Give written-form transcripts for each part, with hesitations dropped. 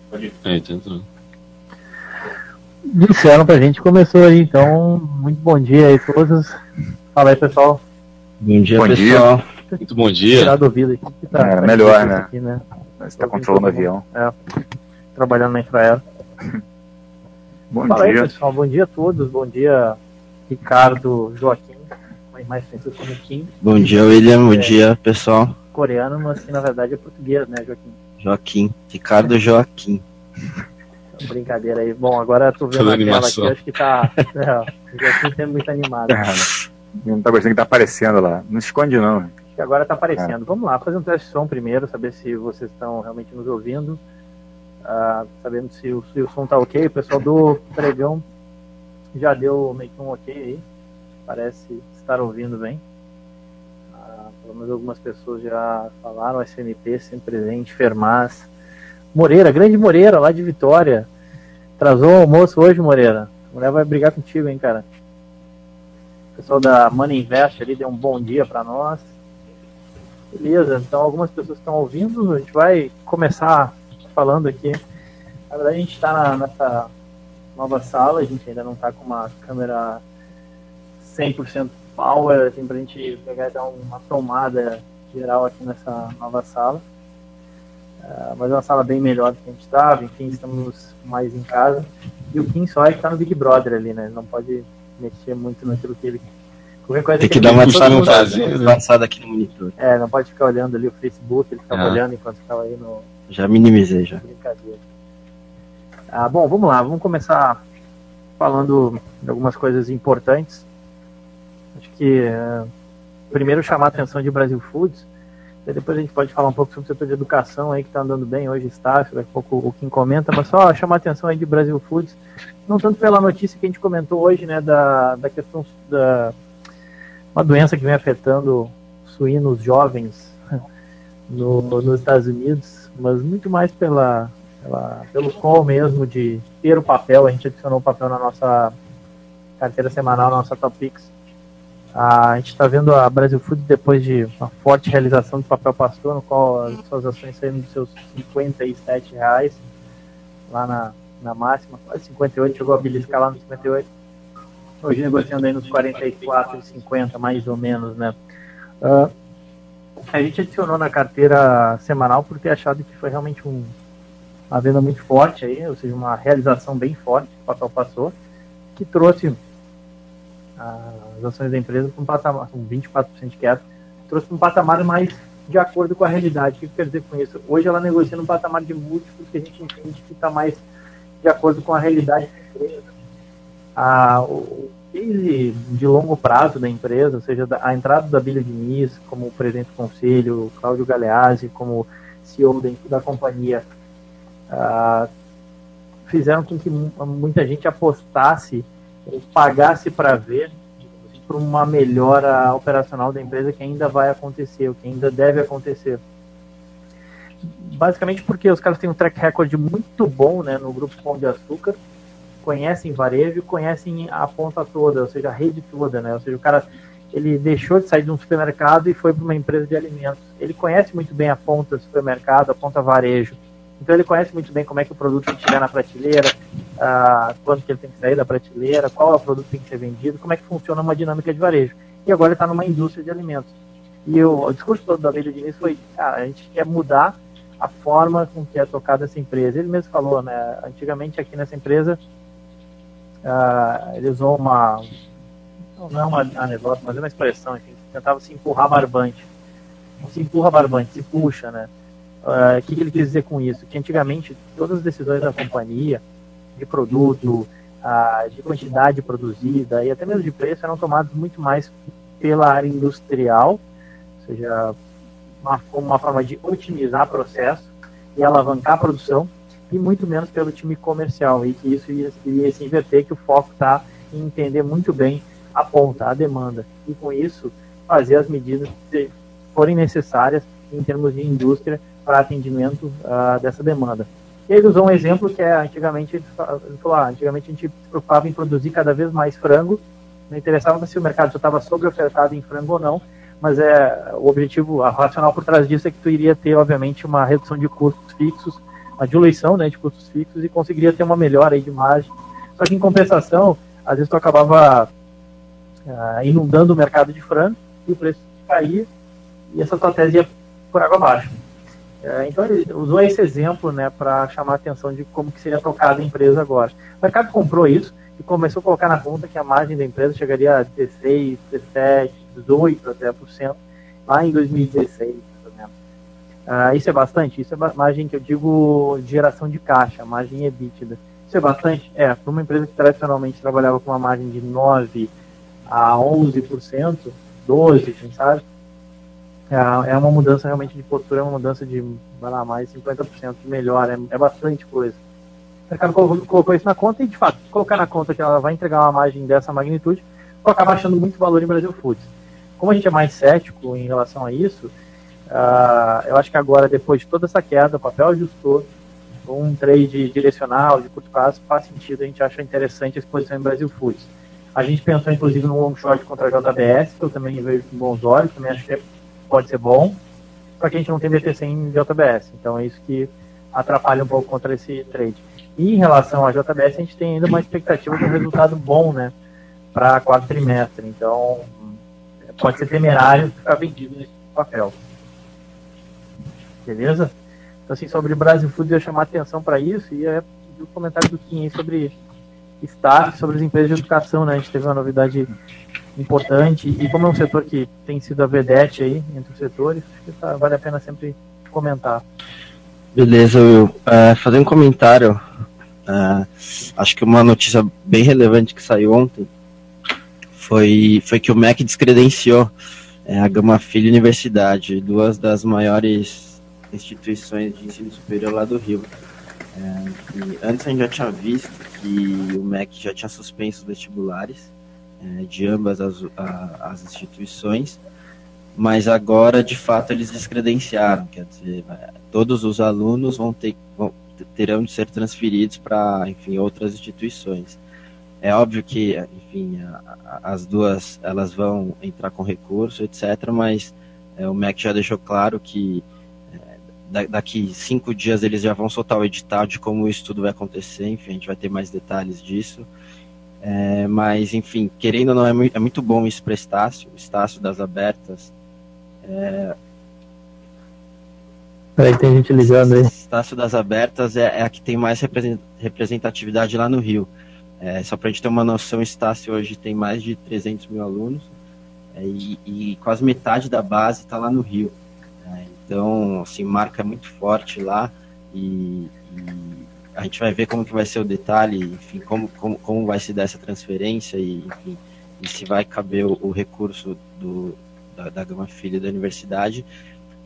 Tá entrando. Disseram pra gente, começou aí, então, muito bom dia aí a todos. Fala aí, pessoal. Bom dia, pessoal. Dia. Muito bom dia. Tirar do ouvido aqui, que tá melhor, né? Aqui, né? Você tá controlando o avião. Trabalhando na Infraero. Bom Fala dia. Aí, pessoal, bom dia a todos, bom dia, Ricardo, Joaquim, mais conhecido como Kim. Bom dia, William, bom dia, pessoal. Coreano, mas que na verdade é português, né, Joaquim? Joaquim, Ricardo Joaquim. Brincadeira aí. Bom, agora eu tô vendo a tela aqui, acho que tá. O Joaquim sendo muito animado. Não tá gostando que tá aparecendo lá. Não esconde, não. Acho que agora tá aparecendo. Vamos lá, fazer um teste de som primeiro, saber se vocês estão realmente nos ouvindo. Sabendo se o som tá ok. O pessoal do pregão já deu meio que um ok aí. Parece estar ouvindo bem. Pelo menos algumas pessoas já falaram. SNP sempre presente, Fermaz. Moreira, grande Moreira, lá de Vitória. Atrasou o almoço hoje, Moreira. A mulher vai brigar contigo, hein, cara. O pessoal da Money Invest ali deu um bom dia pra nós. Beleza, então algumas pessoas estão ouvindo. A gente vai começar falando aqui. Na verdade, a gente está nessa nova sala. A gente ainda não está com uma câmera 100% power, assim, pra gente pegar e dar uma tomada geral aqui nessa nova sala. Mas é uma sala bem melhor do que a gente estava, enfim, estamos mais em casa. E o Kim só é que está no Big Brother ali, né? Ele não pode mexer muito naquilo que ele... Qualquer coisa tem que dar uma avançada aqui no monitor. Não pode ficar olhando ali o Facebook, ele ficava olhando enquanto ficava aí no... Já minimizei, já. Brincadeira. Bom, vamos lá, vamos começar falando de algumas coisas importantes. Acho que primeiro chamar a atenção de Brasil Foods. Depois a gente pode falar um pouco sobre o setor de educação aí que está andando bem hoje, Estácio, daqui a pouco o Kim comenta, mas só chamar a atenção aí de Brasil Foods, não tanto pela notícia que a gente comentou hoje, né, da questão da uma doença que vem afetando suínos jovens nos Estados Unidos, mas muito mais pelo call mesmo de ter o papel. A gente adicionou o papel na nossa carteira semanal, na nossa Top Picks. A gente está vendo a Brasil Foods depois de uma forte realização do papel pastor, no qual as suas ações saíram dos seus R$57 lá na máxima, quase 58, chegou a beliscar lá nos 58. Hoje negociando aí nos 44,50 mais ou menos, né? A gente adicionou na carteira semanal por ter achado que foi realmente uma venda muito forte aí, ou seja, uma realização bem forte que o papel passou, que trouxe as ações da empresa para um patamar, com 24% de queda, trouxe para um patamar mais de acordo com a realidade. O que quer dizer com isso? Hoje ela negocia num patamar de múltiplos que a gente entende que está mais de acordo com a realidade da empresa. O case de longo prazo da empresa, ou seja, a entrada da Bíblia Diniz como presidente do conselho, Cláudio Galeazzi como CEO da companhia, fizeram com que muita gente apostasse ou pagasse para ver por uma melhora operacional da empresa que ainda vai acontecer, o que ainda deve acontecer. Basicamente porque os caras têm um track record muito bom, né, no grupo Pão de Açúcar, conhecem varejo, conhecem a ponta toda, ou seja, a rede toda, né? Ou seja, o cara, ele deixou de sair de um supermercado e foi para uma empresa de alimentos. Ele conhece muito bem a ponta do supermercado, a ponta varejo. Então ele conhece muito bem como é que o produto tem que chegar na prateleira, quando que ele tem que sair da prateleira, qual é o produto que tem que ser vendido, como é que funciona uma dinâmica de varejo. E agora ele está numa indústria de alimentos. E o discurso todo da Bíblia Diniz foi, a gente quer mudar a forma com que é tocada essa empresa. Ele mesmo falou, né, antigamente aqui nessa empresa, ele usou não é uma anedota, mas é uma expressão, enfim, tentava se empurrar barbante. Não se empurra barbante, se puxa, né? O que ele quis dizer com isso? Que antigamente todas as decisões da companhia, de produto, de quantidade produzida e até mesmo de preço, eram tomadas muito mais pela área industrial, ou seja, como uma forma de otimizar o processo e alavancar a produção, e muito menos pelo time comercial, e que isso iria se inverter, que o foco está em entender muito bem a ponta, a demanda, e com isso fazer as medidas que forem necessárias em termos de indústria para atendimento dessa demanda. E ele usou um exemplo que antigamente ele falou, antigamente a gente se preocupava em produzir cada vez mais frango, não interessava se o mercado já estava sobre-ofertado em frango ou não, mas o objetivo, a racional por trás disso é que tu iria ter, obviamente, uma redução de custos fixos uma diluição, né, de custos fixos e conseguiria ter uma melhora aí de margem. Só que em compensação, às vezes tu acabava inundando o mercado de frango e o preço caía e essa tua tese ia por água abaixo. Então ele usou esse exemplo, né, para chamar a atenção de como que seria tocada a empresa agora. O mercado comprou isso e começou a colocar na conta que a margem da empresa chegaria a 16, 17, 18 até por cento lá em 2016, por exemplo. Isso é bastante? Isso é margem que eu digo de geração de caixa, margem EBITDA. Isso é bastante? Para uma empresa que tradicionalmente trabalhava com uma margem de 9 a 11%, 12%, quem sabe, é uma mudança realmente de postura, é uma mudança de, vai lá, mais 50% de melhor, é bastante coisa. O mercado colocou isso na conta e, de fato, se colocar na conta que ela vai entregar uma margem dessa magnitude, vai acabar achando muito valor em Brasil Foods. Como a gente é mais cético em relação a isso, eu acho que agora, depois de toda essa queda, o papel ajustou, um trade direcional, de curto prazo, faz sentido, a gente acha interessante a exposição em Brasil Foods. A gente pensou, inclusive, no long short contra a JBS, que eu também vejo com bons olhos, também acho que pode ser bom, só que a gente não tem BTC em JBS, então é isso que atrapalha um pouco contra esse trade. E em relação à JBS, a gente tem ainda uma expectativa de um resultado bom, né, para quarto trimestre, então pode ser temerário ficar vendido nesse papel. Beleza? Então, assim, sobre Brasil Foods, eu ia chamar atenção para isso e o comentário do Kim aí sobre staff, sobre as empresas de educação, né, a gente teve uma novidade importante, e como é um setor que tem sido a vedete aí entre os setores, acho que vale a pena sempre comentar. Beleza, Will. Fazer um comentário, acho que uma notícia bem relevante que saiu ontem foi que o MEC descredenciou a Gama Filho Universidade, duas das maiores instituições de ensino superior lá do Rio. E antes a gente já tinha visto que o MEC já tinha suspenso os vestibulares de ambas as instituições, mas agora de fato eles descredenciaram, quer dizer, todos os alunos terão de ser transferidos para, enfim, outras instituições. É óbvio que, enfim, as duas elas vão entrar com recurso, etc., mas o MEC já deixou claro que daqui 5 dias eles já vão soltar o edital de como o estudo vai acontecer, enfim, a gente vai ter mais detalhes disso. Mas, enfim, querendo ou não, é muito bom isso para o Estácio das Abertas. Peraí, tem gente ligando aí. Estácio das Abertas é a que tem mais representatividade lá no Rio. Só para a gente ter uma noção, o Estácio hoje tem mais de 300 mil alunos e quase metade da base está lá no Rio. Então, assim, marca muito forte lá e a gente vai ver como que vai ser o detalhe, enfim, como vai se dar essa transferência e, enfim, e se vai caber o recurso da Gama Filho da universidade,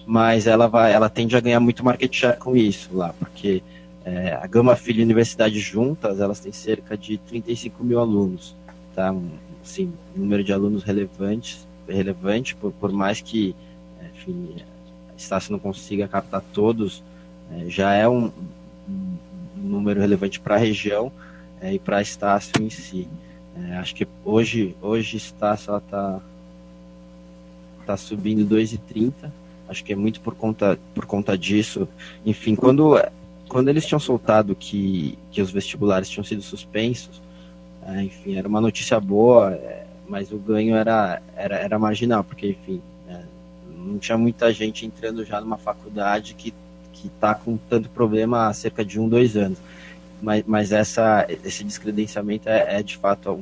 mas ela tende a ganhar muito market share com isso lá, porque a Gama Filho e a universidade juntas, elas têm cerca de 35 mil alunos, tá? Assim, um número de alunos relevante, por mais que, enfim, a Estácio não consiga captar todos, já é um número relevante para a região e para a Estácio em si. Acho que hoje Estácio está subindo 2,30. Acho que é muito por conta disso. Enfim, quando eles tinham soltado que os vestibulares tinham sido suspensos, enfim, era uma notícia boa, mas o ganho era marginal, porque, enfim, não tinha muita gente entrando já numa faculdade que está com tanto problema há cerca de 2 anos. Mas esse descredenciamento é de fato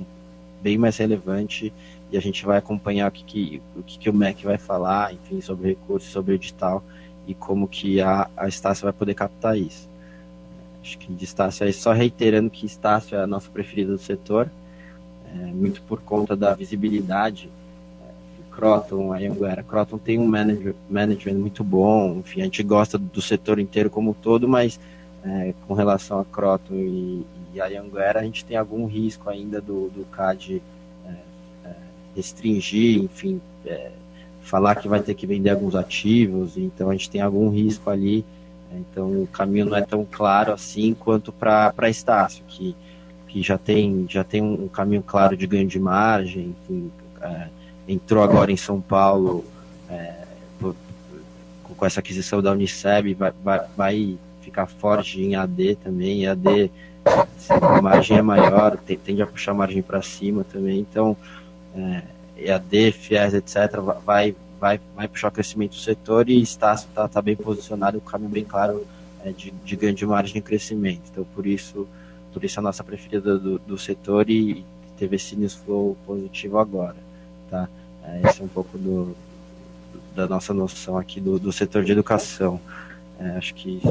bem mais relevante e a gente vai acompanhar o que o MEC vai falar, enfim, sobre recursos, sobre o edital e como que a Estácio vai poder captar isso. Acho que de Estácio, só reiterando que Estácio é a nossa preferida do setor, muito por conta da visibilidade. Croton, a Anhanguera. Croton tem um management muito bom, enfim, a gente gosta do setor inteiro como um todo, mas com relação a Croton e a Anhanguera, a gente tem algum risco ainda do CAD restringir, enfim, falar que vai ter que vender alguns ativos, então a gente tem algum risco ali, então o caminho não é tão claro assim quanto para Estácio, que já tem um caminho claro de ganho de margem, enfim, entrou agora em São Paulo com essa aquisição da Uniceb, vai ficar forte em AD também, e AD, se a margem é maior, tende a puxar a margem para cima também, então EAD, FIES, etc., vai puxar o crescimento do setor e está bem posicionado, o caminho bem claro de ganho de margem e crescimento. Então, por isso a nossa preferida do setor e teve esse news flow positivo agora. Tá? Esse é um pouco da nossa noção aqui do setor de educação. Acho que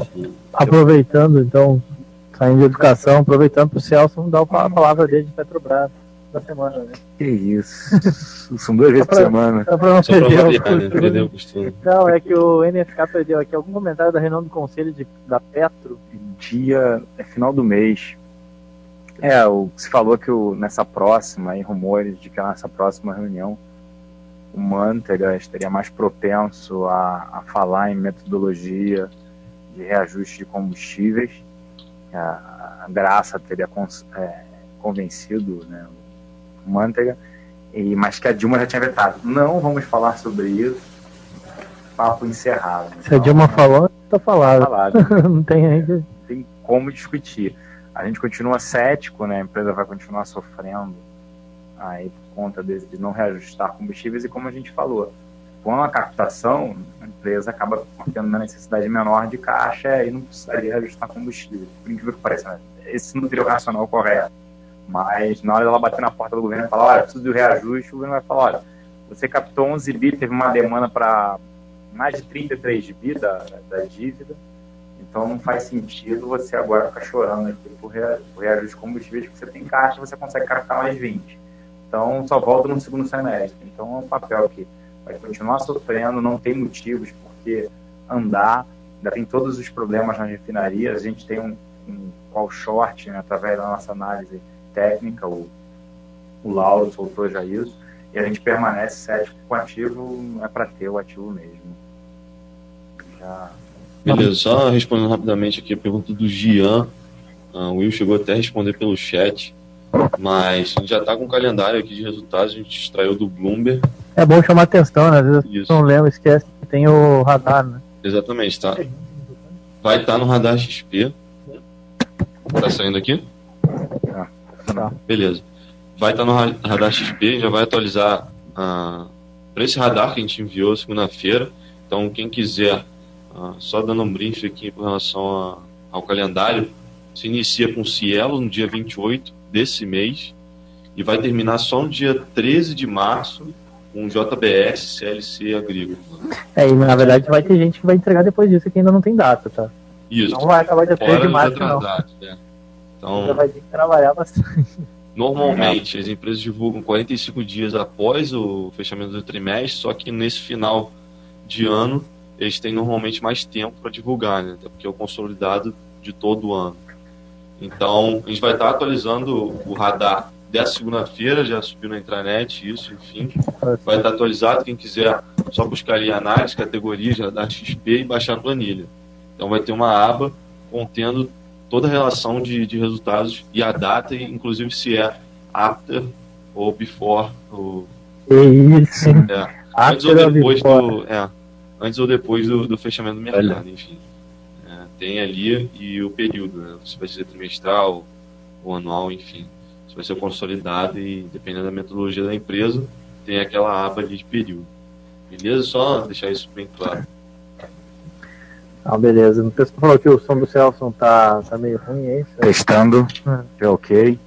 aproveitando, então, saindo de educação, aproveitando para o Celso dar a palavra dele de Petrobras da semana, né? Que isso. São 2 vezes por semana. Só para não perder o costume. Não, é que o NFK perdeu aqui algum comentário da reunião do conselho da Petro. Final do mês. Se falou que nessa próxima, aí rumores de que nessa próxima reunião o Manteiga estaria mais propenso a falar em metodologia de reajuste de combustíveis. A Graça teria convencido, né, o Manteiga, mas que a Dilma já tinha vetado. Não vamos falar sobre isso. Papo encerrado. Então, se a Dilma falou, está falado. Não tem como discutir. A gente continua cético, né? A empresa vai continuar sofrendo aí por conta de não reajustar combustíveis, e como a gente falou, com a captação, a empresa acaba tendo uma necessidade menor de caixa e não precisaria reajustar combustível. Por incrível que pareça, né? Esse não seria o racional correto. Mas na hora dela bater na porta do governo e falar, olha, preciso de reajuste, o governo vai falar, olha, você captou 11 bi, teve uma demanda para mais de 33 bi da dívida, então não faz sentido você agora ficar chorando aqui por reajuste de combustíveis, porque você tem caixa, você consegue captar mais 20. Então só volta no segundo semestre. Então é um papel que vai continuar sofrendo, não tem motivos porque andar, ainda tem todos os problemas nas refinarias, a gente tem um call short, né, através da nossa análise técnica, o Lauro soltou já isso, e a gente permanece cético com o ativo, é para ter o ativo mesmo. Beleza, só respondendo rapidamente aqui a pergunta do Gian. O Will chegou até a responder pelo chat, mas a gente já está com um calendário aqui de resultados, a gente extraiu do Bloomberg. É bom chamar atenção, né? Às vezes não lembra, esquece que tem o radar, né? Exatamente, tá. Vai estar no radar XP. Tá saindo aqui? Tá. Beleza. Vai estar no radar XP, já vai atualizar para esse radar que a gente enviou segunda-feira. Então, quem quiser, só dando um brief aqui com relação ao calendário, se inicia com Cielo no dia 28 desse mês e vai terminar só no dia 13 de março com JBS, CLC Agrícola. E na verdade vai ter gente que vai entregar depois disso que ainda não tem data, tá? Isso. Não vai acabar dia 13 de março, não. Né? Então, já vai ter que trabalhar bastante. Normalmente, as empresas divulgam 45 dias após o fechamento do trimestre, só que nesse final de ano, eles têm normalmente mais tempo para divulgar, né? Até porque é o consolidado de todo o ano. Então, a gente vai estar atualizando o radar dessa segunda-feira, já subiu na intranet, isso, enfim. Vai estar atualizado, quem quiser, só buscar ali análise, categorias, radar XP e baixar a planilha. Então, vai ter uma aba contendo toda a relação de resultados e a data, inclusive se é after ou before. Isso. Antes ou depois antes ou depois do fechamento do mercado, enfim. Tem ali e o período, né? Se vai ser trimestral ou anual, enfim. Se vai ser consolidado e, dependendo da metodologia da empresa, tem aquela aba ali de período. Beleza? Só deixar isso bem claro. Beleza. O pessoal falou que o som do Celso tá meio ruim, é isso? Testando, é ok.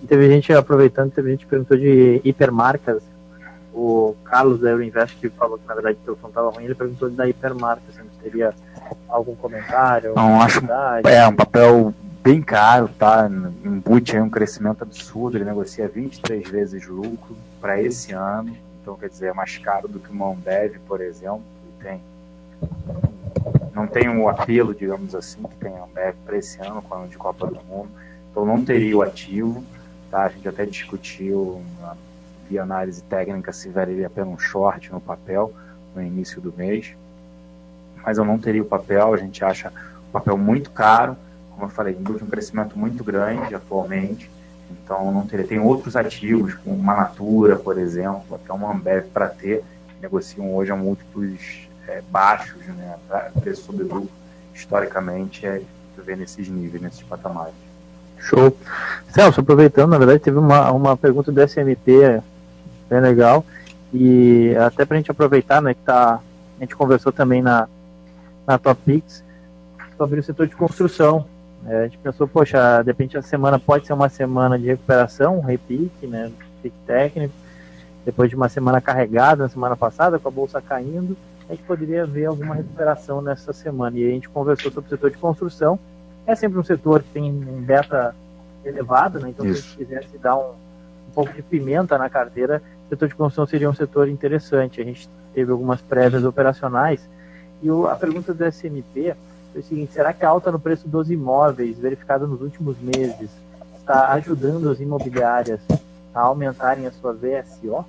Teve gente aproveitando, teve gente que perguntou de hipermarcas. O Carlos da Euroinvest, que falou que na verdade o som estava ruim, ele perguntou da hipermarca, se a gente teria algum comentário? Não, acho um papel bem caro, tá? Embute aí um crescimento absurdo, ele negocia 23 vezes lucro para esse ano, então quer dizer, é mais caro do que uma Ambev, por exemplo, não tem o apelo, digamos assim, que tem a Ambev para esse ano, com o ano de Copa do Mundo, então não teria o ativo, tá? A gente até discutiu via análise técnica se valeria a pena um short no papel no início do mês, mas eu não teria o papel, a gente acha o papel muito caro, como eu falei, embute um crescimento muito grande atualmente, então não teria. Tem outros ativos, como uma Natura, por exemplo, até uma Ambev para ter, negociam hoje a múltiplos baixos, né, preço sobre lucro historicamente, tu vê nesses níveis, nesses patamares. Show. Celso, aproveitando, na verdade, teve uma pergunta do SMP bem legal, e até pra gente aproveitar, né, que a gente conversou também na Topix sobre o setor de construção. A gente pensou, poxa, de repente a semana pode ser uma semana de recuperação, um repique, né, pique técnico, depois de uma semana carregada na semana passada, com a bolsa caindo, a gente poderia ver alguma recuperação nessa semana. E a gente conversou sobre o setor de construção. É sempre um setor que tem um beta elevado, né? Então, se a gente quisesse dar um pouco de pimenta na carteira, o setor de construção seria um setor interessante. A gente teve algumas prévias operacionais. E a pergunta do SMP foi o seguinte: será que a alta no preço dos imóveis, verificada nos últimos meses, está ajudando as imobiliárias a aumentarem a sua VSO?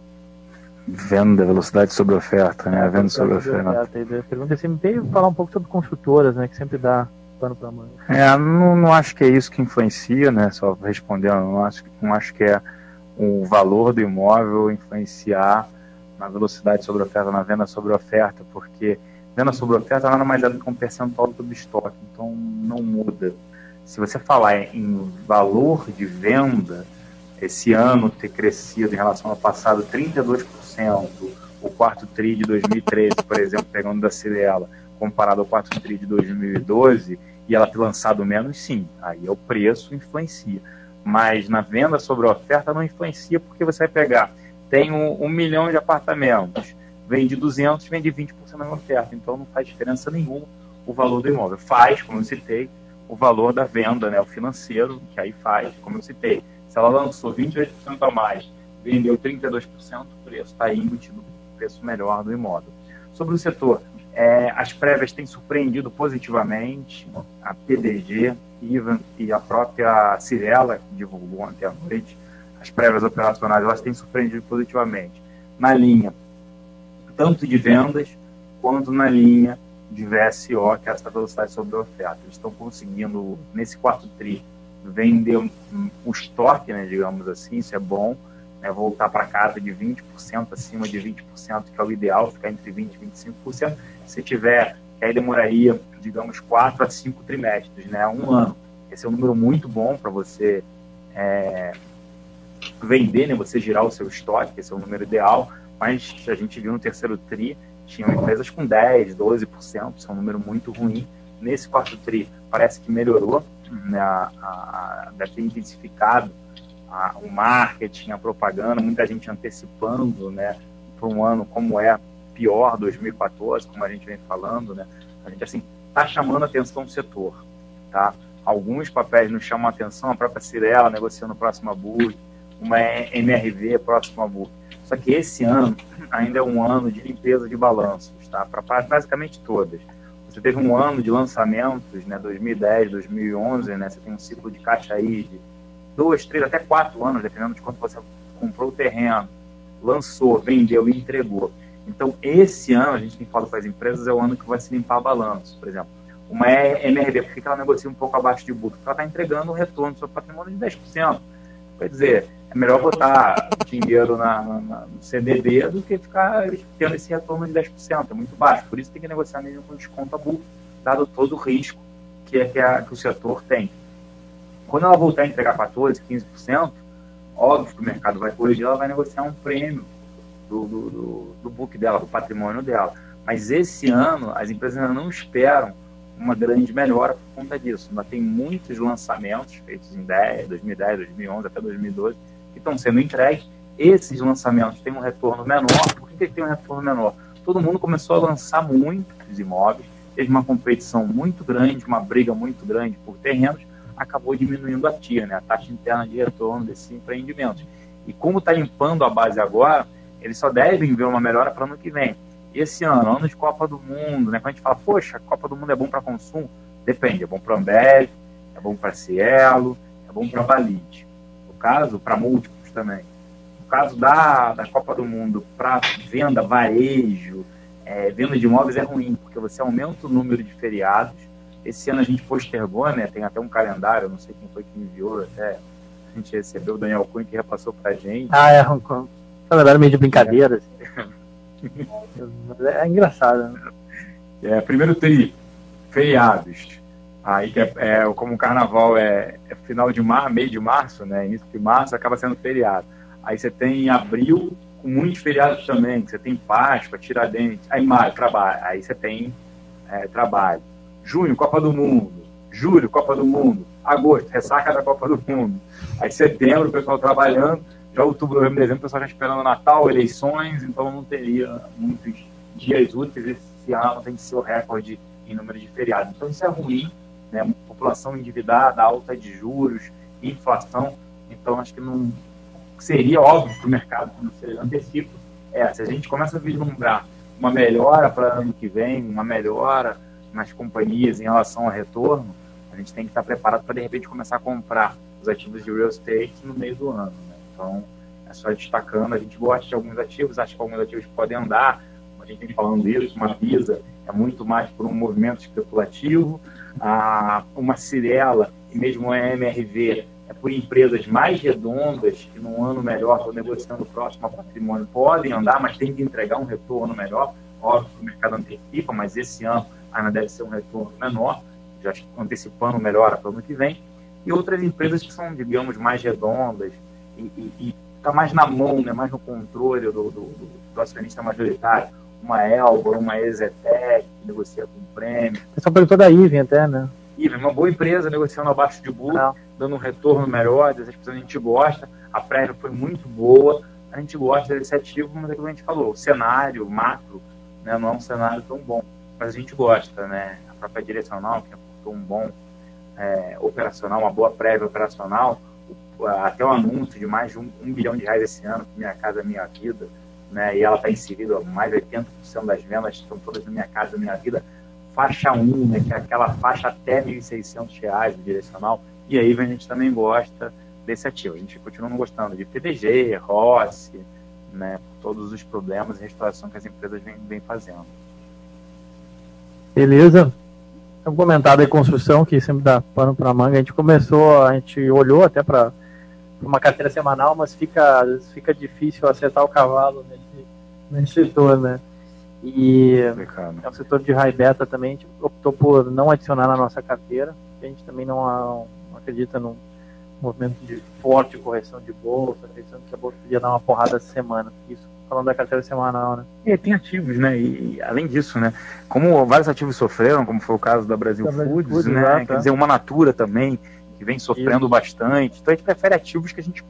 Venda, velocidade sobre oferta, né? Venda sobre oferta. A pergunta é sempre falar um pouco sobre construtoras, né? Que sempre dá pano para manga. Não acho que é isso que influencia, né? Só respondendo, não acho que é o valor do imóvel influenciar na velocidade sobre oferta, na venda sobre oferta, porque venda sobre oferta nada mais é do que um percentual do estoque, então não muda. Se você falar em valor de venda, esse ano ter crescido em relação ao passado 32%, o quarto TRI de 2013, por exemplo, pegando da Cirela, comparado ao quarto TRI de 2012, e ela ter lançado menos, sim, aí é o preço influencia. Mas na venda sobre oferta não influencia, porque você vai pegar, tem 1 milhão de apartamentos, vende 200, vende 20% na oferta, então não faz diferença nenhuma o valor do imóvel. Faz, como eu citei, o valor da venda, né, o financeiro, que aí faz, como eu citei. Se ela lançou 28% a mais, vendeu 32%, o preço está embutido no preço melhor do imóvel. Sobre o setor, as prévias têm surpreendido positivamente, a PDG e a própria Cirela, que divulgou ontem à noite, as prévias operacionais, elas têm surpreendido positivamente, na linha tanto de vendas, quanto na linha de VSO, que é essa velocidade sobre a oferta. Eles estão conseguindo, nesse quarto TRI, vender um estoque, né, digamos assim, isso é bom, né, voltar para casa de 20%, acima de 20%, que é o ideal, ficar entre 20% e 25%. Se tiver, aí demoraria, digamos, 4 a 5 trimestres, né, 1 ano. Esse é um número muito bom para você vender, né, você girar o seu estoque, esse é o número ideal, mas a gente viu no terceiro TRI, tinham empresas com 10%, 12%, isso é um número muito ruim. Nesse quarto TRI, parece que melhorou, né, deve ter intensificado o marketing, a propaganda, muita gente antecipando, né, para um ano como pior, 2014, como a gente vem falando, né, a gente assim está chamando a atenção do setor, tá? Alguns papéis nos chamam a atenção, a própria Cirela negociando próxima BURG, uma MRV próxima BURG. Só que esse ano ainda é um ano de limpeza de balanços, tá? Para basicamente todas. Você teve um ano de lançamentos, né, 2010, 2011, né, você tem um ciclo de caixa aí de 2, 3, até 4 anos, dependendo de quanto você comprou o terreno, lançou, vendeu e entregou. Então, esse ano, a gente tem falado para as empresas, é o ano que vai se limpar balanço. Por exemplo, uma MRV, por que ela negocia um pouco abaixo de book? Porque ela está entregando um retorno do seu patrimônio de 10%. Quer dizer, é melhor botar dinheiro no CDB do que ficar tendo esse retorno de 10%, é muito baixo. Por isso tem que negociar mesmo com desconto a book, dado todo o risco que o setor tem. Quando ela voltar a entregar 14%, 15%, óbvio que o mercado vai corrigir, ela vai negociar um prêmio do book dela, do patrimônio dela. Mas esse ano, as empresas ainda não esperam uma grande melhora por conta disso. Ainda tem muitos lançamentos feitos em 2010, 2011, até 2012, que estão sendo entregues. Esses lançamentos têm um retorno menor. Por que tem um retorno menor? Todo mundo começou a lançar muitos imóveis, teve uma competição muito grande, uma briga muito grande por terrenos, acabou diminuindo a TIR, né, a taxa interna de retorno desses empreendimentos. E como está limpando a base agora, eles só devem ver uma melhora para o ano que vem. E esse ano de Copa do Mundo, né, quando a gente fala, poxa, a Copa do Mundo é bom para consumo, depende, é bom para a Ambev, é bom para a Cielo, é bom para a Valide. No caso, para múltiplos também. No caso da Copa do Mundo, para venda, varejo, venda de imóveis é ruim, porque você aumenta o número de feriados. Esse ano a gente postergou, né, tem até um calendário, não sei quem foi que enviou, até a gente recebeu o Daniel Cunha que repassou para a gente. Hong Kong. Calendário meio de brincadeira, assim. É engraçado, né? Primeiro TRI, feriados. Aí que como o carnaval é final de março, meio de março, né? Início de março, acaba sendo feriado. Aí você tem abril com muitos feriados também. Você tem Páscoa, Tiradentes. Aí maio, trabalho. Aí você tem trabalho. Junho, Copa do Mundo. Julho, Copa do Mundo. Agosto, ressaca da Copa do Mundo. Aí setembro, o pessoal trabalhando. Já outubro, novembro, dezembro, o pessoal já esperando Natal, eleições. Então não teria muitos dias úteis. Esse ano tem que ser o recorde em número de feriados. Então isso é ruim, né? População endividada, alta de juros, inflação. Então acho que não seria óbvio para o mercado financeiro antecipo. Se a gente começa a vislumbrar uma melhora para ano que vem, uma melhora nas companhias em relação ao retorno, a gente tem que estar preparado para de repente começar a comprar os ativos de real estate no meio do ano, né? Então é só destacando, a gente gosta de alguns ativos, acha que alguns ativos podem andar. A gente vem falando isso, uma Visa é muito mais por um movimento especulativo, uma Cirela e mesmo a MRV é por empresas mais redondas que num ano melhor, estou negociando próximo ao patrimônio, podem andar, mas tem que entregar um retorno melhor. Óbvio que o mercado antecipa, mas esse ano ainda deve ser um retorno menor, já antecipando melhor para o ano que vem. E outras empresas que são, digamos, mais redondas e está mais na mão, né, mais no controle do acionista majoritário. Uma Elba, uma Exetec, que negocia com prêmio. O pessoal perguntou da Iven até, né? Iven, uma boa empresa negociando abaixo de book, dando um retorno melhor, a gente gosta, a prévia foi muito boa, a gente gosta desse ativo, mas é o que a gente falou, o cenário macro, né, não é um cenário tão bom, mas a gente gosta, né? A própria direcional, que aportou um bom operacional, uma boa prévia operacional, até o anúncio de mais de R$1 bilhão esse ano, Minha Casa Minha Vida, né, e ela está inserida, mais de 80% das vendas estão todas na Minha Casa Minha Vida, faixa 1, né, que é aquela faixa até R$1.600 do direcional, e aí a gente também gosta desse ativo. A gente continua não gostando de PDG, Rossi, né, por todos os problemas e restauração que as empresas vêm fazendo. Beleza. Um comentário de construção que sempre dá pano para manga. A gente olhou até para uma carteira semanal, mas fica difícil acertar o cavalo nesse setor, né? E é um setor de high beta também. A gente optou por não adicionar na nossa carteira. A gente também não acredita num movimento de forte correção de bolsa, acreditando que a bolsa podia dar uma porrada essa semana. Isso falando da carteira semanal, né? E tem ativos, né? E além disso, né? Como vários ativos sofreram, como foi o caso da Brasil Foods, né? Exato, quer dizer, uma Natura também, que vem sofrendo bastante. Então a gente prefere ativos que a gente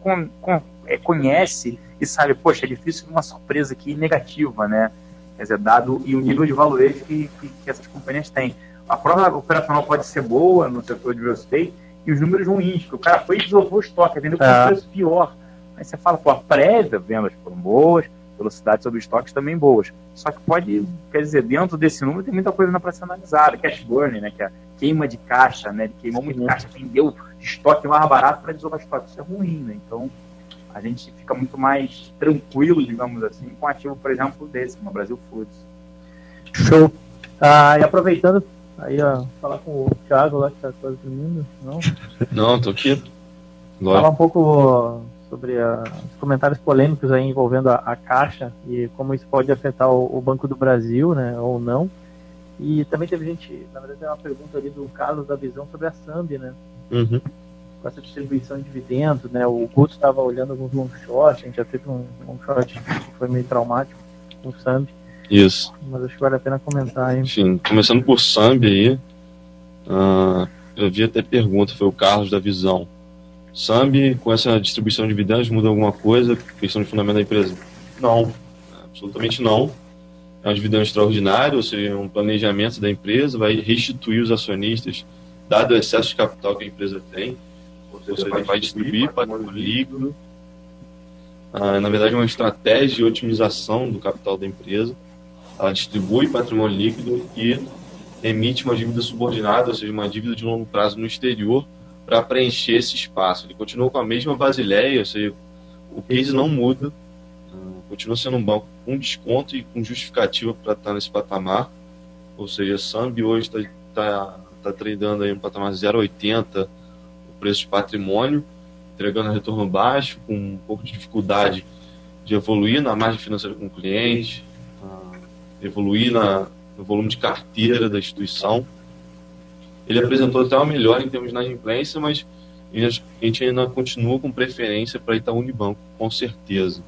conhece e sabe, poxa, é difícil uma surpresa aqui negativa, né? Quer dizer, dado e o nível de valuation que essas companhias têm. A prova operacional pode ser boa no setor de real estate e os números ruins, que o cara foi e desovou o estoque, vendeu com um preço pior. Aí você fala, pô, a prévia, vendas foram boas, velocidade sobre estoques também boas. Só que quer dizer, dentro desse número tem muita coisa para ser analisada. Cash burn, né, que é a queima de caixa, né, ele queimou muito caixa, vendeu estoque mais barato para desovar estoque. Isso é ruim, né? Então, a gente fica muito mais tranquilo, digamos assim, com ativo, por exemplo, desse, como a Brasil Foods. Show. E aproveitando, aí, falar com o Thiago lá, que está quase dormindo, não? Não, tô aqui. Falar um pouco sobre os comentários polêmicos aí envolvendo a Caixa e como isso pode afetar o Banco do Brasil, né, ou não. E também teve gente, na verdade, tem uma pergunta ali do Carlos da Visão sobre a Sambi, né? Uhum. Com essa distribuição de dividendos, né? O Guto estava olhando alguns long shorts, a gente já teve um long short que foi meio traumático com o Sambi. Isso. Mas acho que vale a pena comentar aí. Enfim, começando por Sambi aí, eu vi até pergunta, foi o Carlos da Visão. Sambi, com essa distribuição de dividendos, muda alguma coisa? Questão de fundamento da empresa? Não, absolutamente não. É um dividendo extraordinário, ou seja, um planejamento da empresa, vai restituir os acionistas, dado o excesso de capital que a empresa tem, ou seja, vai distribuir patrimônio líquido. Na verdade, é uma estratégia de otimização do capital da empresa. Ela distribui patrimônio líquido e emite uma dívida subordinada, ou seja, uma dívida de longo prazo no exterior, para preencher esse espaço. Ele continua com a mesma Basileia, ou seja, o case não muda, continua sendo um banco com desconto e com justificativa para estar nesse patamar, ou seja, a Sambi hoje está tradando aí um patamar 0,80 o preço de patrimônio, entregando retorno baixo, com um pouco de dificuldade de evoluir na margem financeira com o cliente, evoluir no volume de carteira da instituição. Ele apresentou até uma melhora em termos de inadimplência, mas a gente ainda continua com preferência para Itaú Unibanco, com certeza.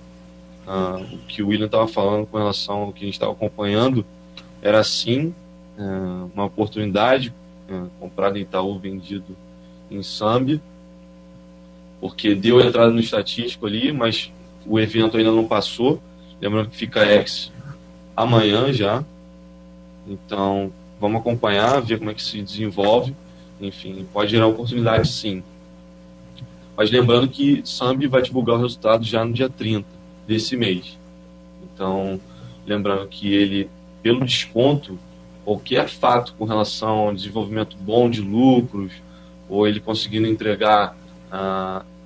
O que o William estava falando com relação ao que a gente estava acompanhando era sim uma oportunidade, comprado em Itaú, vendido em Sambi, porque deu entrada no estatístico ali, mas o evento ainda não passou. Lembrando que fica ex amanhã já, então vamos acompanhar, ver como é que se desenvolve. Enfim, pode gerar oportunidade sim. Mas lembrando que Sambi vai divulgar o resultado já no dia 30 desse mês. Então, lembrando que ele, pelo desconto, qualquer fato com relação ao desenvolvimento bom de lucros, ou ele conseguindo entregar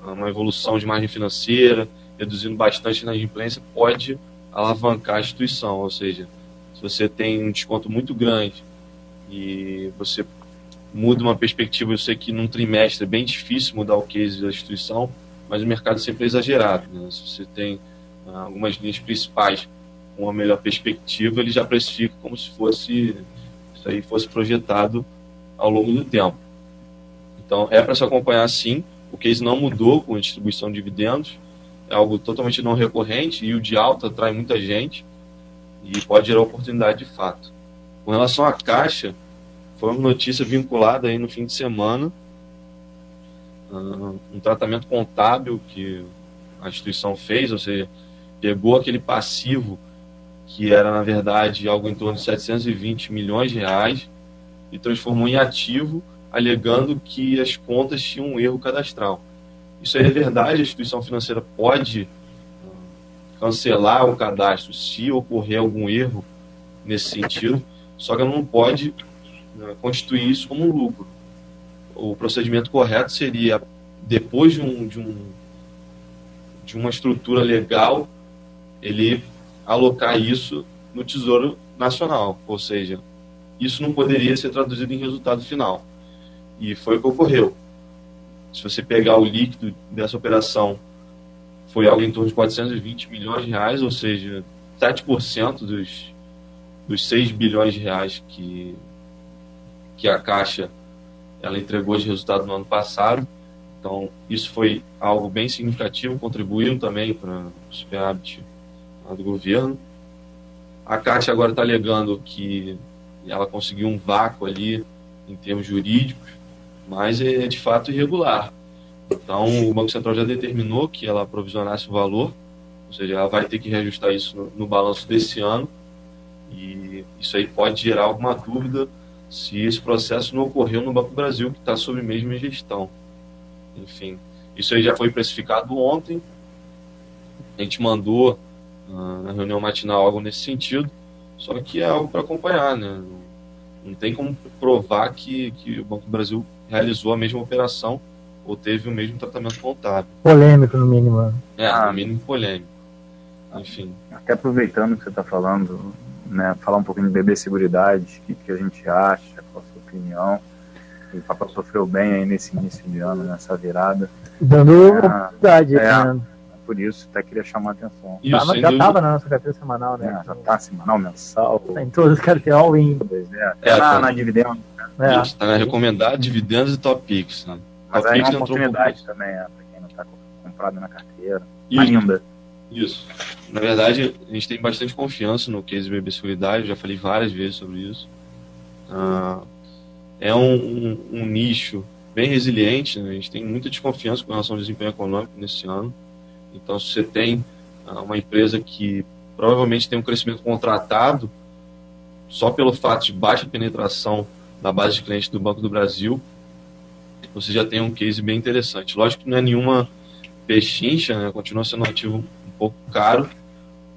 uma evolução de margem financeira, reduzindo bastante na inadimplência, pode alavancar a instituição. Ou seja, se você tem um desconto muito grande e você muda uma perspectiva, eu sei que num trimestre é bem difícil mudar o case da instituição, mas o mercado sempre é exagerado, né? Se você tem algumas linhas principais com uma melhor perspectiva, ele já precifica como se isso aí fosse projetado ao longo do tempo. Então é para se acompanhar sim. O case não mudou com a distribuição de dividendos, é algo totalmente não recorrente, e o de alta atrai muita gente e pode gerar oportunidade de fato. Com relação à Caixa, foi uma notícia vinculada aí no fim de semana, um tratamento contábil que a instituição fez, ou seja, pegou aquele passivo que era, na verdade, algo em torno de 720 milhões de reais e transformou em ativo, alegando que as contas tinham um erro cadastral. Isso aí é verdade, a instituição financeira pode cancelar o cadastro se ocorrer algum erro nesse sentido, só que ela não pode constituir isso como um lucro. O procedimento correto seria, depois de uma estrutura legal, ele alocar isso no Tesouro Nacional, ou seja, isso não poderia ser traduzido em resultado final. E foi o que ocorreu. Se você pegar o líquido dessa operação, foi algo em torno de 420 milhões de reais, ou seja, 7% dos 6 bilhões de reais que a Caixa ela entregou de resultado no ano passado. Então, isso foi algo bem significativo, contribuíram também para o superávit do governo. A Caixa agora está alegando que ela conseguiu um vácuo ali em termos jurídicos, mas é de fato irregular. Então, o Banco Central já determinou que ela provisionasse o valor, ou seja, ela vai ter que reajustar isso no balanço desse ano, e isso aí pode gerar alguma dúvida se esse processo não ocorreu no Banco do Brasil, que está sob a mesma gestão. Enfim, isso aí já foi precificado ontem, a gente mandou na reunião matinal algo nesse sentido, só que é algo para acompanhar, né? Não tem como provar que o Banco do Brasil realizou a mesma operação ou teve o mesmo tratamento contábil. Polêmico, no mínimo. No mínimo polêmico. Enfim. Até aproveitando que você está falando, né, falar um pouquinho de BB Seguridade, o que a gente acha, qual a sua opinião. O Papa sofreu bem aí nesse início de ano, nessa virada. Dando oportunidade, né? Por isso, até queria chamar a atenção. Isso, já estava na nossa carteira semanal, né? Já está semanal, mensal. Tá em todas as carteiras all-in. Na dividendo. Está na recomendada, dividendos e top picks. Né? Mas aí é uma oportunidade também, para quem não está comprado na carteira. Ainda. Isso. Na verdade, a gente tem bastante confiança no case BB Seguridade, já falei várias vezes sobre isso. É um nicho bem resiliente, né? A gente tem muita desconfiança com relação ao desempenho econômico nesse ano. Então, se você tem uma empresa que provavelmente tem um crescimento contratado, só pelo fato de baixa penetração da base de clientes do Banco do Brasil, você já tem um case bem interessante. Lógico que não é nenhuma pechincha, né? Continua sendo um ativo um pouco caro,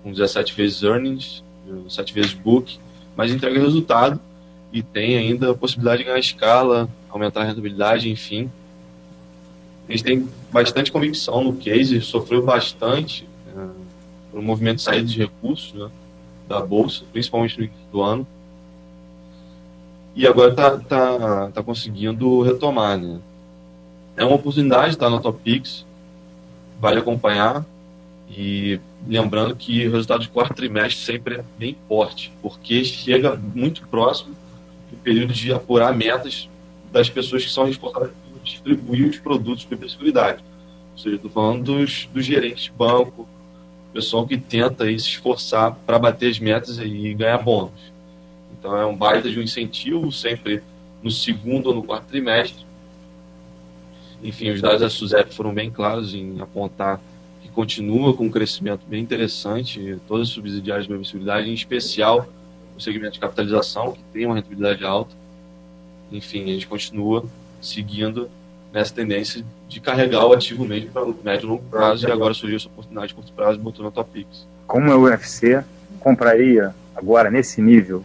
com 17 vezes earnings, 7 vezes book, mas entrega resultado e tem ainda a possibilidade de ganhar escala, aumentar a rentabilidade, enfim. A gente tem bastante convicção no case, sofreu bastante por um movimento de saída de recursos, né, da Bolsa, principalmente no início do ano. E agora está conseguindo retomar. Né? É uma oportunidade, está na Top Picks, vale acompanhar. E lembrando que o resultado de quarto trimestre sempre é bem forte, porque chega muito próximo do período de apurar metas das pessoas que são responsáveis por distribuir os produtos de biosseguridade. Ou seja, estou falando dos gerentes de banco, pessoal que tenta aí se esforçar para bater as metas e ganhar bônus. Então é um baita de um incentivo, sempre no segundo ou no quarto trimestre. Enfim, os dados da SUSEP foram bem claros em apontar que continua com um crescimento bem interessante, todas as subsidiárias de biosseguridade, em especial o segmento de capitalização, que tem uma rentabilidade alta. Enfim, a gente continua seguindo nessa tendência de carregar o ativo mesmo para o médio e longo prazo, e agora surgiu essa oportunidade de curto prazo e botou na Topix. Como é o UFC, compraria agora nesse nível?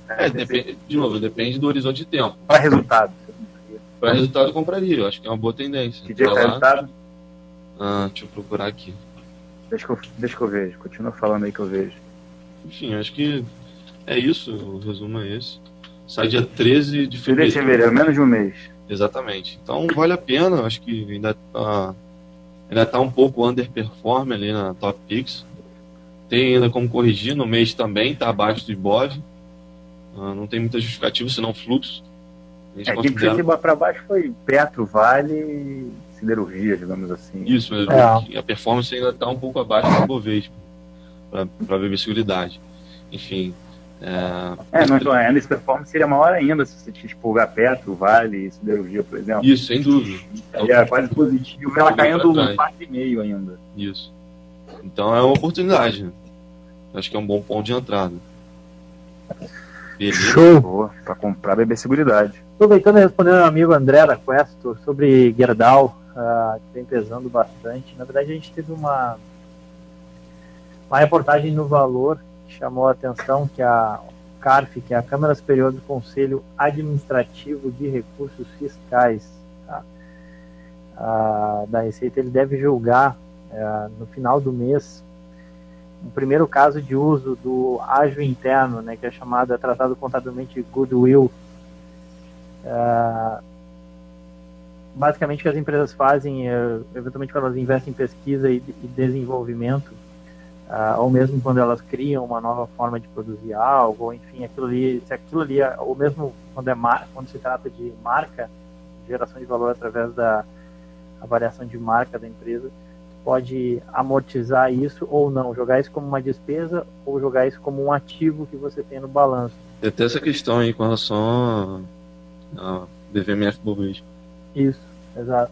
Depende do horizonte de tempo. Para resultado. Para resultado eu compraria, eu acho que é uma boa tendência. Que dia que é resultado? Deixa eu procurar aqui. Deixa que eu vejo, continua falando aí que eu vejo. Enfim, acho que é isso, o resumo é esse. Sai dia 13 de fevereiro. 13 de fevereiro, menos de um mês. Exatamente. Então vale a pena, acho que ainda tá um pouco underperform ali na Top Picks. Tem ainda como corrigir, no mês também está abaixo do Ibov. Não tem muita justificativa, senão fluxo. Aqui que para baixo foi Petro, Vale e Siderurgia, digamos assim. Isso, a performance ainda está um pouco abaixo do Ibovespa, para ver visibilidade. Enfim. A índice performance seria maior ainda se você expulgar Petro, Vale e Siderurgia, por exemplo. Isso, sem dúvida. É quase positivo, ela caindo 4,5 ainda. Isso. Então é uma oportunidade, né? Acho que é um bom ponto de entrada. Beleza. Show! Para comprar BB Seguridade. Aproveitando e respondendo ao amigo André da Questor sobre Gerdau, que vem pesando bastante. Na verdade, a gente teve uma reportagem no Valor que chamou a atenção que a CARF, que é a Câmara Superior do Conselho Administrativo de Recursos Fiscais, da Receita, ele deve julgar no final do mês o primeiro caso de uso do ágio interno, né, que é tratado contabilmente de goodwill. Basicamente o que as empresas fazem, eventualmente quando elas investem em pesquisa e desenvolvimento, ou mesmo quando elas criam uma nova forma de produzir algo, ou enfim, ou mesmo quando se trata de marca, geração de valor através da avaliação de marca da empresa, pode amortizar isso ou não, jogar isso como uma despesa ou jogar isso como um ativo que você tem no balanço. Tem até essa questão aí com relação a BVMF Bovespa. Isso, exato.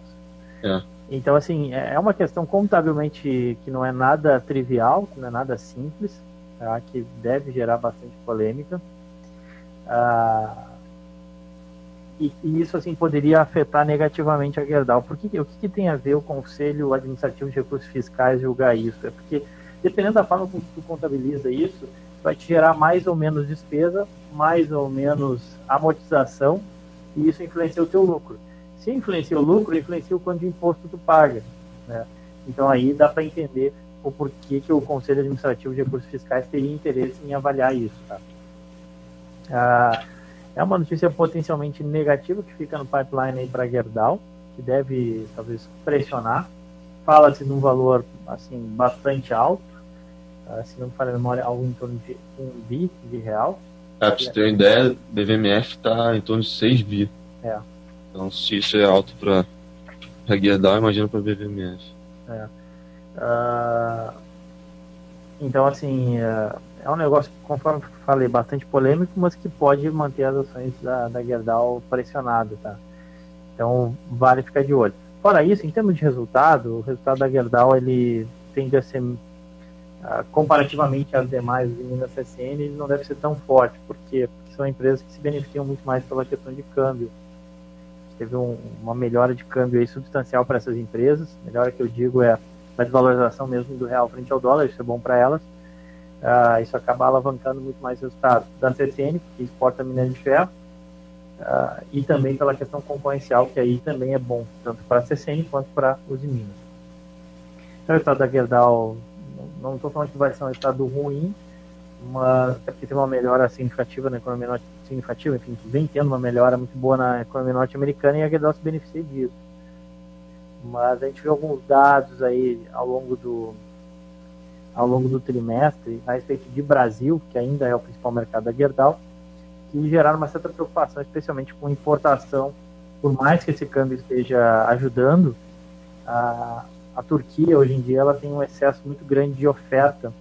Então, assim, é uma questão contabilmente que não é nada trivial, que não é nada simples, que deve gerar bastante polêmica. E isso, assim, poderia afetar negativamente a Gerdau. O que tem a ver o Conselho Administrativo de Recursos Fiscais julgar isso? É porque, dependendo da forma como tu contabiliza isso, vai te gerar mais ou menos despesa, mais ou menos amortização, e isso influencia o teu lucro. Se influencia o lucro, influencia o quanto de imposto tu paga, né? Então aí dá para entender o porquê que o Conselho Administrativo de Recursos Fiscais teria interesse em avaliar isso, tá? É uma notícia potencialmente negativa que fica no pipeline aí para a Gerdau, que deve talvez pressionar. Fala-se de um valor assim bastante alto, se não me falha a memória, algo em torno de 1 bi de real. Para você ter uma ideia, BVMF está em torno de 6 bi. Então, se isso é alto para a Gerdau, imagina para a BVMF. Então, assim, é um negócio, conforme falei, bastante polêmico, mas que pode manter as ações da Gerdau pressionadas, tá? Então, vale ficar de olho. Fora isso, em termos de resultado, o resultado da Gerdau, ele tende a ser, comparativamente às demais meninas CSN, ele não deve ser tão forte. Por quê? Porque são empresas que se beneficiam muito mais pela questão de câmbio. Teve uma melhora de câmbio aí substancial para essas empresas. Melhora que eu digo é a desvalorização mesmo do real frente ao dólar, isso é bom para elas. Isso acaba alavancando muito mais resultados da CSN, que exporta minério de ferro, e também pela questão concorrencial, que aí também é bom, tanto para a CSN quanto para os Minas. Então, o resultado da Gerdau, não estou falando que vai ser um resultado ruim, mas é porque tem uma melhora significativa na economia norte-americana, enfim, vem tendo uma melhora muito boa na economia norte-americana e a Gerdau se beneficia disso. Mas a gente viu alguns dados aí ao longo do trimestre a respeito de Brasil, que ainda é o principal mercado da Gerdau, que geraram uma certa preocupação, especialmente com importação por mais que esse câmbio esteja ajudando, a Turquia hoje em dia ela tem um excesso muito grande de oferta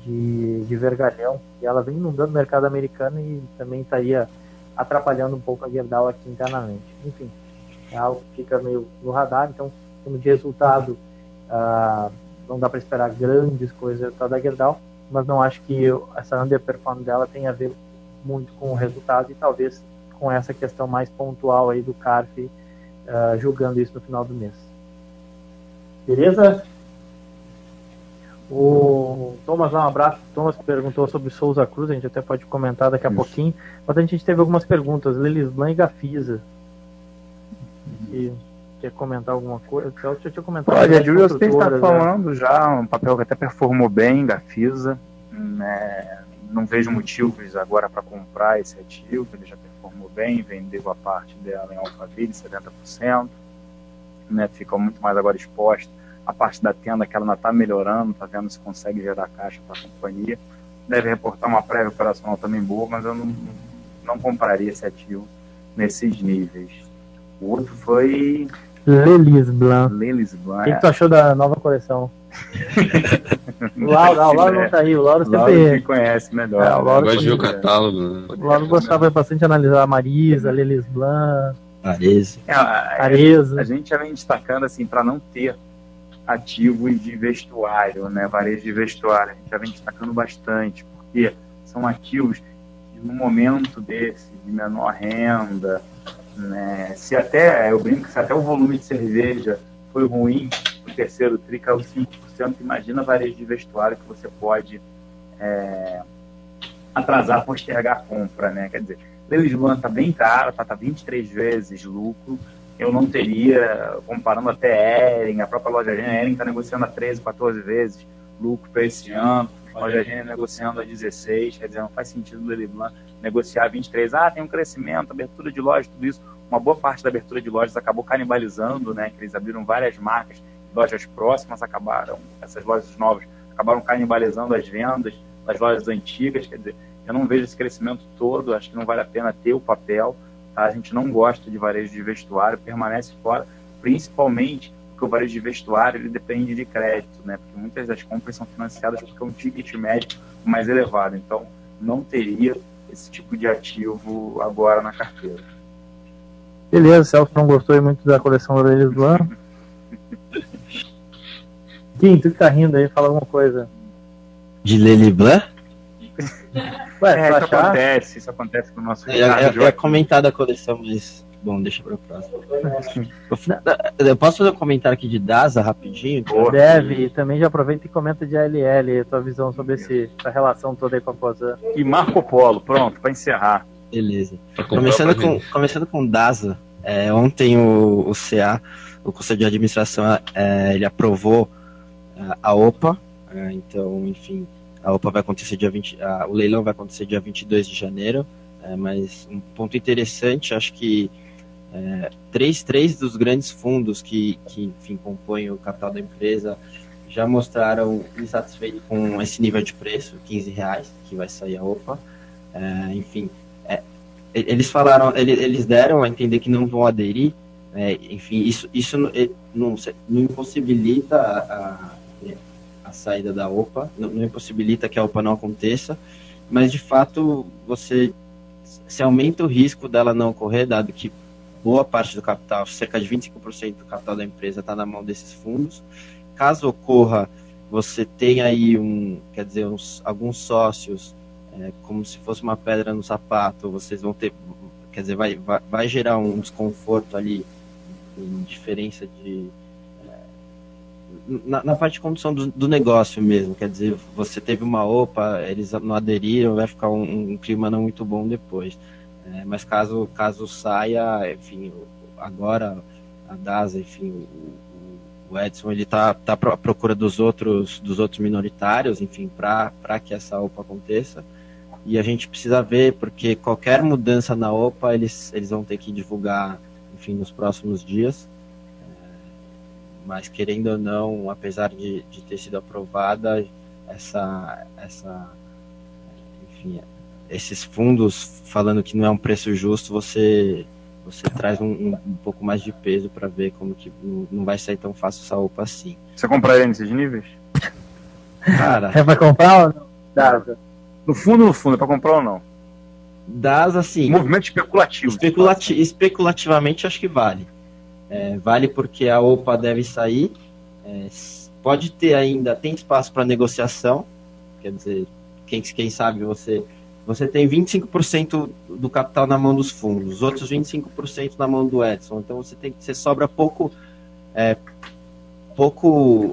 de vergalhão, e ela vem inundando o mercado americano e também estaria atrapalhando um pouco a Gerdau aqui internamente. Enfim, é algo que fica meio no radar. Então, como de resultado, não dá para esperar grandes coisas da Gerdau, mas não acho que essa underperformance dela tenha a ver muito com o resultado, e talvez com essa questão mais pontual aí do CARF julgando isso no final do mês. Beleza? O Thomas, um abraço. O Thomas perguntou sobre Souza Cruz, a gente até pode comentar daqui a pouquinho, mas a gente teve algumas perguntas. Lelis Blanc e Gafisa. Quer comentar alguma coisa? Eu já tinha comentado. Olha, a Julius tem estado falando já, um papel que até performou bem, Gafisa. Não vejo motivos agora para comprar esse ativo, ele já performou bem, vendeu a parte dela em Alphaville, 70%, fica muito mais agora exposta. A parte da tenda que ela ainda está melhorando, está vendo se consegue gerar caixa para a companhia. Deve reportar uma prévia operacional também boa, mas eu não compraria esse ativo nesses níveis. O outro foi Lelis Blanc. O que tu achou da nova coleção? O Lauro não tá aí, o Lauro sempre conhece melhor. O Lauro gosta de ver o catálogo. O Lauro gostava bastante de analisar a Marisa, Lelis Blanc, Arezzo. A gente já vem destacando assim, para não ter ativos de vestuário, varejo de vestuário. A gente já vem destacando bastante, porque são ativos que no momento desse, de menor renda, se até, eu brinco, se até o volume de cerveja foi ruim, o terceiro tri caiu 5%, imagina varejo de vestuário que você pode atrasar, postergar a compra, Quer dizer, Lelis Blanc está bem caro, tá 23 vezes lucro. Eu não teria, comparando até Hering, a própria loja Gênero, Hering está negociando a 13, 14 vezes lucro para esse ano, a loja Gênero negociando a 16, quer dizer, não faz sentido o Lelis Blanc negociar a 23. Tem um crescimento, abertura de lojas, tudo isso. Uma boa parte da abertura de lojas acabou canibalizando, que eles abriram várias marcas, lojas próximas essas lojas novas acabaram canibalizando as vendas das lojas antigas, quer dizer, eu não vejo esse crescimento todo, acho que não vale a pena ter o papel. A gente não gosta de varejo de vestuário, permanece fora, principalmente porque o varejo de vestuário ele depende de crédito, porque muitas das compras são financiadas porque é um ticket médio mais elevado, então não teria esse tipo de ativo agora na carteira. Beleza, o Celso não gostou muito da coleção da Lelis Blanc. Kim, tu que tá rindo aí, fala alguma coisa. De Lelis Blanc? Isso acontece com o nosso Ricardo. É comentar da coleção, mas bom, deixa para o próximo. Eu posso fazer um comentário aqui de DASA rapidinho? Deve, e também já aproveita e comenta de ALL, tua visão sobre essa relação toda aí com a Cosan. E Marco Polo, pronto, para encerrar. Beleza. Começando com DASA, ontem o CA, o Conselho de Administração, ele aprovou a OPA, então, enfim, a OPA vai acontecer dia 20, o leilão vai acontecer dia 22 de janeiro, mas um ponto interessante, acho que três dos grandes fundos que enfim, compõem o capital da empresa já mostraram insatisfeitos com esse nível de preço, R$15, que vai sair a OPA. Enfim, eles falaram, eles deram a entender que não vão aderir, enfim, isso não impossibilita a saída da OPA, não impossibilita que a OPA não aconteça, mas de fato você se aumenta o risco dela não ocorrer, dado que boa parte do capital, cerca de 25% do capital da empresa está na mão desses fundos. Caso ocorra, você tem aí alguns sócios, como se fosse uma pedra no sapato, vocês vão ter, quer dizer, vai gerar um desconforto ali, em diferença de na parte de condução do negócio mesmo, quer dizer, você teve uma OPA, eles não aderiram, vai ficar um clima não muito bom depois. Mas caso saia, enfim, agora a DASA, enfim, o Edson, ele tá à procura dos outros minoritários, enfim, para que essa OPA aconteça, e a gente precisa ver, porque qualquer mudança na OPA, eles vão ter que divulgar, enfim, nos próximos dias, mas querendo ou não, apesar de ter sido aprovada, enfim, esses fundos falando que não é um preço justo, você você traz um pouco mais de peso para ver como que não vai sair tão fácil essa OPA assim. Você compraria nesses níveis? Cara, É pra comprar ou não? Dá. No fundo, é pra comprar ou não? das assim. Movimento especulativo. Especulativamente acho que vale. Vale porque a OPA deve sair. Pode ter ainda, tem espaço para negociação. Quer dizer, quem sabe você tem 25% do capital na mão dos fundos, os outros 25% na mão do Edson. Então você sobra pouco,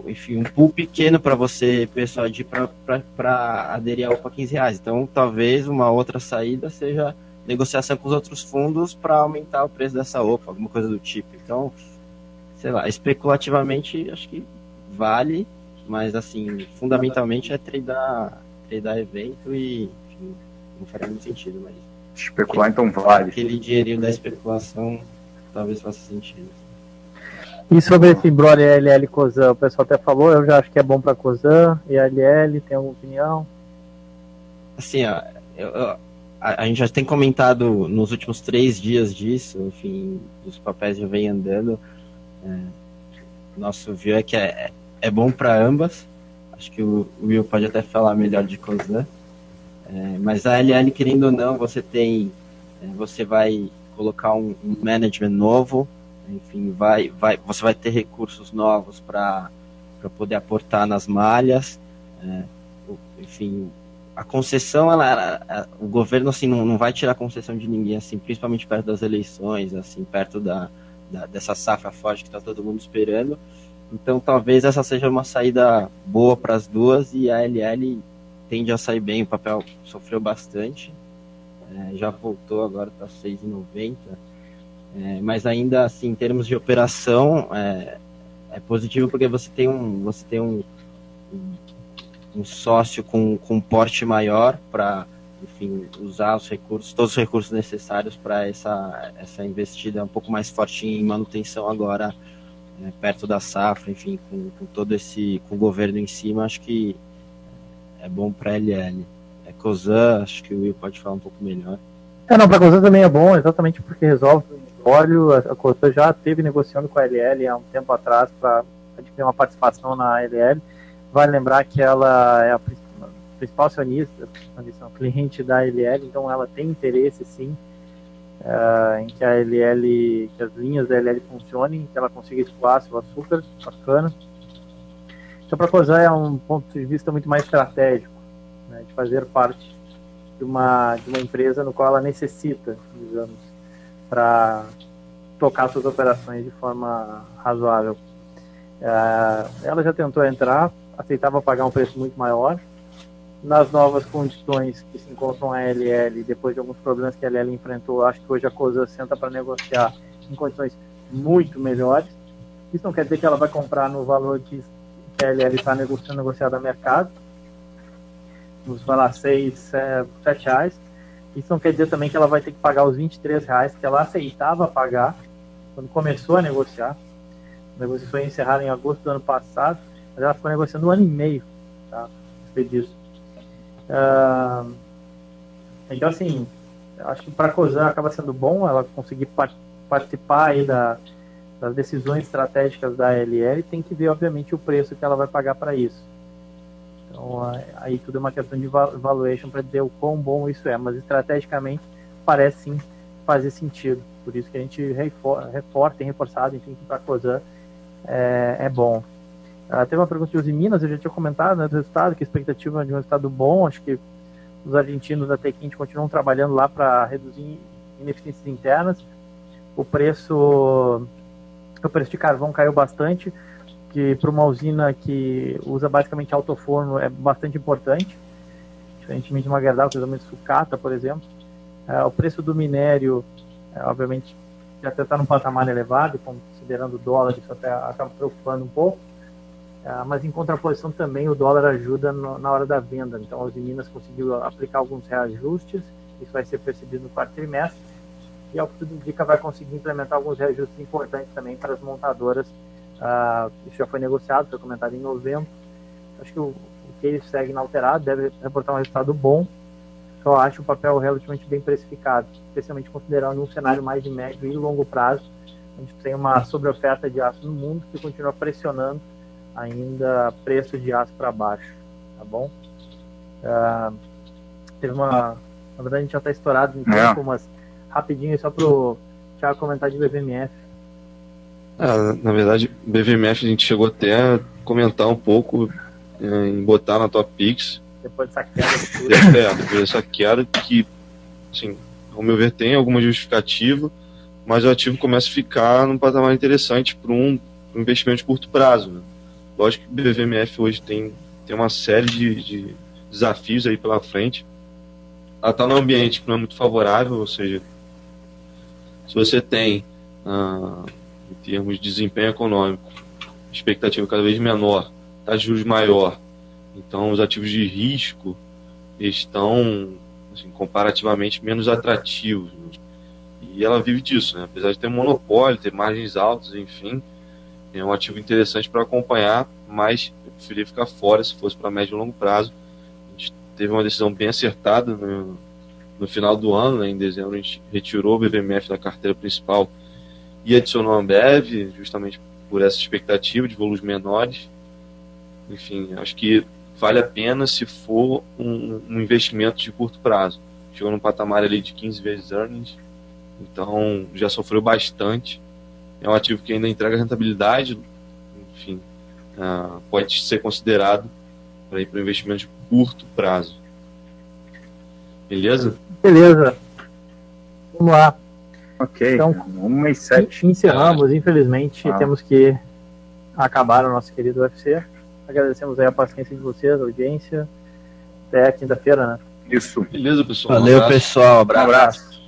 enfim, um pool pequeno para você persuadir para aderir à OPA R$15. Então talvez uma outra saída seja negociação com os outros fundos para aumentar o preço dessa OPA, alguma coisa do tipo. Então, sei lá, especulativamente acho que vale, mas assim, fundamentalmente é tradear evento e, enfim, não faria muito sentido, mas especular então vale. Aquele dinheirinho da especulação talvez faça sentido. E sobre esse brother LL Cosan, o pessoal até falou, eu já acho que é bom para Cosan e LL, tem alguma opinião? Assim, ó, a gente já tem comentado nos últimos 3 dias disso, enfim, os papéis já vêm andando. Nosso view é que é bom para ambas. Acho que o Will pode até falar melhor de Cosan. Mas a LL, querendo ou não, você vai colocar um management novo, enfim, você vai ter recursos novos para poder aportar nas malhas. Enfim, a concessão, o governo assim, não vai tirar a concessão de ninguém, assim, principalmente perto das eleições, assim, perto dessa safra forte que está todo mundo esperando. Então talvez essa seja uma saída boa para as duas, e a LL tende a sair bem. O papel sofreu bastante, já voltou agora para R$6,90, mas ainda assim, em termos de operação, é positivo porque você tem um sócio com um porte maior para, enfim, usar todos os recursos necessários para essa investida um pouco mais forte em manutenção agora, perto da safra, enfim, com todo com o governo em cima. Acho que é bom para a LL. Cosan, acho que o Will pode falar um pouco melhor. Não, para a Cosan também é bom, exatamente porque resolve o óleo. A Cosan já esteve negociando com a LL há um tempo atrás para adquirir uma participação na LL. Vale lembrar que ela é a principal acionista, cliente da LL, então ela tem interesse, sim, em que que as linhas da LL funcionem, que ela consiga escoar seu açúcar, bacana. Então, para a Cosan é um ponto de vista muito mais estratégico, né, de fazer parte de uma empresa no qual ela necessita, digamos, para tocar suas operações de forma razoável. Ela já tentou entrar, aceitava pagar um preço muito maior. Nas novas condições que se encontram a LL, depois de alguns problemas que a LL enfrentou, acho que hoje a Cosan senta para negociar em condições muito melhores. Isso não quer dizer que ela vai comprar no valor que a LL está negociado a mercado, vamos falar R$6, R$7. Isso não quer dizer também que ela vai ter que pagar os R$23 que ela aceitava pagar quando começou a negociar. A negociação foi encerrada em agosto do ano passado, mas ela ficou negociando 1 ano e meio, tá? Disso. Então, assim, acho que para a Cosan acaba sendo bom ela conseguir participar aí das decisões estratégicas da LL. Tem que ver, obviamente, o preço que ela vai pagar para isso. Então, aí tudo é uma questão de valuation para dizer o quão bom isso é, mas estrategicamente parece sim fazer sentido. Por isso que a gente tem reforçado, enfim, que para a Cosan é bom. Teve uma pergunta de Usiminas, eu já tinha comentado, né, do resultado, que a expectativa de um resultado bom. Acho que os argentinos da T-Quinte continuam trabalhando lá para reduzir ineficiências internas. O preço de carvão caiu bastante, que para uma usina que usa basicamente alto-forno é bastante importante, diferentemente de uma Gerdau, que usa muito sucata, por exemplo. O preço do minério, obviamente, já até está num patamar elevado, considerando o dólar, isso até acaba preocupando um pouco. Mas em contraposição também o dólar ajuda na hora da venda. Então a Usiminas conseguiu aplicar alguns reajustes, isso vai ser percebido no 4º trimestre, e ao que tudo indica vai conseguir implementar alguns reajustes importantes também para as montadoras. Isso já foi negociado, foi comentado em novembro. Acho que o case segue inalterado, deve reportar um resultado bom. Só acho o papel relativamente bem precificado. especialmente considerando um cenário mais de médio e longo prazo. A gente tem uma sobreoferta de aço no mundo que continua pressionando ainda preço de aço para baixo, tá bom? Teve na verdade a gente já está estourado em tempo, mas rapidinho só para o Thiago comentar de BVMF. Na verdade, BVMF a gente chegou até a comentar um pouco em botar na Top Picks. Depois dessa queda. Depois dessa queda que, assim, ao meu ver, tem alguma justificativa, mas o ativo começa a ficar num patamar interessante para um investimento de curto prazo, né? Lógico que o BVMF hoje tem uma série de desafios aí pela frente. Ela está num ambiente que não é muito favorável, ou seja, se você tem, em termos de desempenho econômico, expectativa cada vez menor, taxa de juros maior, então os ativos de risco estão, assim, comparativamente menos atrativos, né? E ela vive disso, né? Apesar de ter monopólio, ter margens altas, enfim, é um ativo interessante para acompanhar, mas eu preferia ficar fora se fosse para médio e longo prazo. A gente teve uma decisão bem acertada no final do ano, né? Em dezembro a gente retirou o BVMF da carteira principal e adicionou a Ambev, justamente por essa expectativa de volumes menores. Enfim, acho que vale a pena se for um investimento de curto prazo. Chegou num patamar ali de 15 vezes earnings, então já sofreu bastante. É um ativo que ainda entrega rentabilidade, enfim, pode ser considerado para ir para um investimento de curto prazo. Beleza? Beleza. Vamos lá. Ok, então, 1h07. Encerramos, infelizmente, temos que acabar o nosso querido UFC. Agradecemos aí a paciência de vocês, a audiência. Até quinta-feira, né? Isso. Beleza, pessoal. Valeu, pessoal. Um abraço.